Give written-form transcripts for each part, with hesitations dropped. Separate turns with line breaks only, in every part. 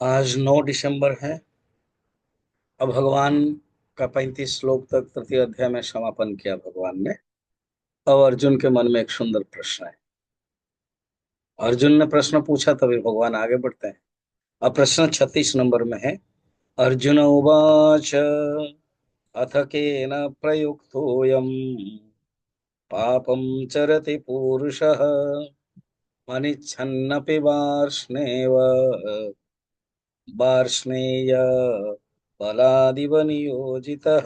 आज 9 दिसंबर है। अब भगवान का 35 श्लोक तक तृतीय अध्याय में समापन किया भगवान ने। अब अर्जुन के मन में एक सुंदर प्रश्न है। अर्जुन ने प्रश्न पूछा तभी भगवान आगे बढ़ते हैं। अब प्रश्न 36 नंबर में है। अर्जुन उवाच अथ केन प्रयुक्तोऽयम् पापं चरति पूरुषः अनिच्छन्नपि वार्ष्णेय बलादिव नियोजितः।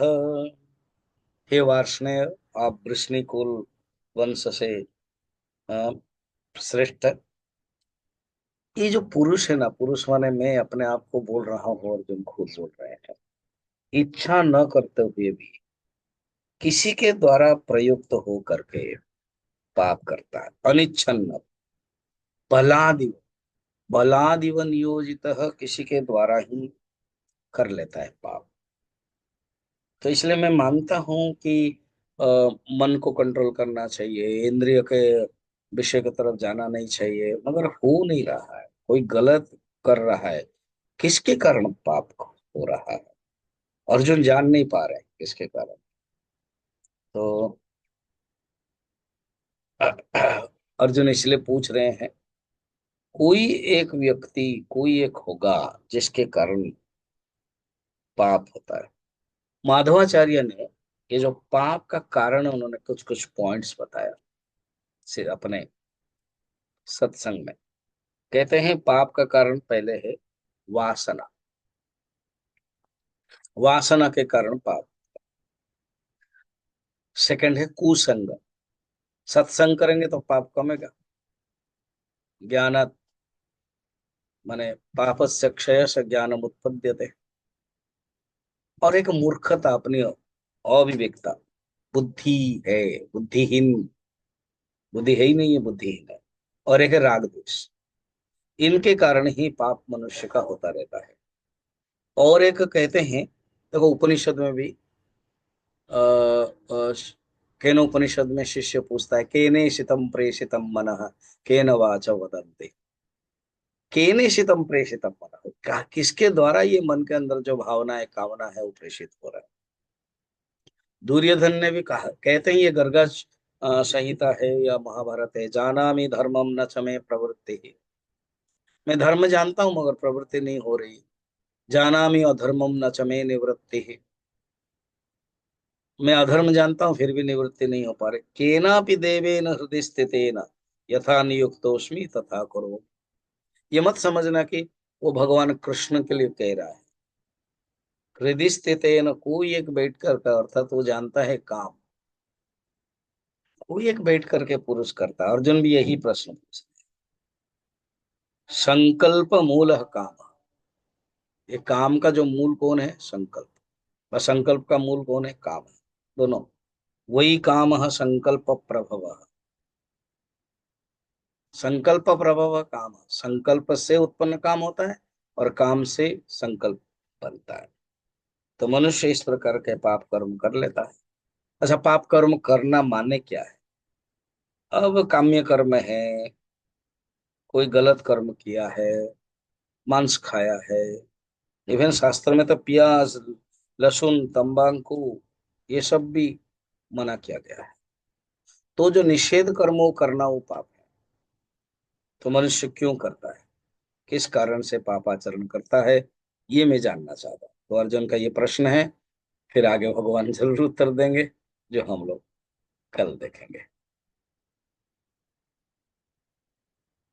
हे वार्ष्णेय, आप वृष्णिकुल वंश से अ, श्रेष्ठ। ये जो पुरुष है ना, पुरुष माने मैं अपने आप को बोल रहा हूँ, अर्जुन खुद बोल रहे हैं। इच्छा न करते हुए भी किसी के द्वारा प्रयुक्त हो करके पाप करता है। अनिच्छन्न बलादिव, बलादिव नियोजित, किसी के द्वारा ही कर लेता है पाप। तो इसलिए मैं मानता हूं कि अ, मन को कंट्रोल करना चाहिए, इंद्रिय के विषय की तरफ जाना नहीं चाहिए, मगर हो नहीं रहा है। कोई गलत कर रहा है। किसके कारण पाप हो रहा है? अर्जुन जान नहीं पा रहे किसके कारण। तो अर्जुन इसलिए पूछ रहे हैं। कोई एक व्यक्ति, कोई एक होगा जिसके कारण पाप होता है। माधवाचार्य ने ये जो पाप का कारण है, उन्होंने कुछ कुछ पॉइंट्स बताया अपने सत्संग में। कहते हैं पाप का कारण पहले है वासना। वासना के कारण पाप। सेकंड है कुसंग। सत्संग करेंगे तो पाप कमेगा। ज्ञान माने पापस्य क्षयस्य ज्ञानम उत्पद्यते। और एक मूर्खता, अपनी अविवेकता, बुद्धि है, बुद्धिहीन, बुद्धि है ही नहीं है, बुद्धिहीन है। और एक है राग द्वेष। इनके कारण ही पाप मनुष्य का होता रहता है। और एक कहते हैं, देखो उपनिषद में भी केन उपनिषद में शिष्य पूछता है, केने शितम प्रेषितम मनः केन वाच वदन्ति। केने शितम प्रेषितम मनः, किसके द्वारा ये मन के अंदर जो भावना है, कामना है, वो प्रेषित हो रहा है। दुर्योधन ने भी कहा, कहते हैं ये गर्गा संहिता है या महाभारत है, जानामि धर्मम न च मे प्रवृत्ति। मैं धर्म जानता हूं मगर प्रवृत्ति नहीं हो रही। जानामि अधर्मम न च मे निवृत्ति। मैं अधर्म जानता हूं फिर भी निवृत्ति नहीं हो पा रही। केनापि देवेन हृदय स्थितेन यथा नियुक्तोस्मि तथा करो। ये मत समझना कि वो भगवान कृष्ण के लिए कह रहा है। हृदय स्थितेन, कोई एक बैठ कर का, अर्थात वो जानता है काम। कोई एक बैठ करके पुरुष करता है। अर्जुन भी यही प्रश्न पूछता है। संकल्प मूल काम। ये काम का जो मूल कौन है? संकल्प। और संकल्प का मूल कौन है? काम है। दोनों। वही काम है संकल्प प्रभव। संकल्प प्रभव काम। संकल्प से उत्पन्न काम होता है और काम से संकल्प बनता है। तो मनुष्य इस प्रकार के पाप कर्म कर लेता है। अच्छा, पाप कर्म करना माने क्या है? अब काम्य कर्म है, कोई गलत कर्म किया है, मांस खाया है। इवन शास्त्र में तो प्याज, लहसुन, तंबाकू, ये सब भी मना किया गया है। तो जो निषेध कर्म वो करना, वो पाप है। तो मनुष्य क्यों करता है? किस कारण से पापाचरण करता है? ये मैं जानना चाहता हूँ। तो अर्जुन का ये प्रश्न है। फिर आगे भगवान जरूर उत्तर देंगे, जो हम लोग कल देखेंगे।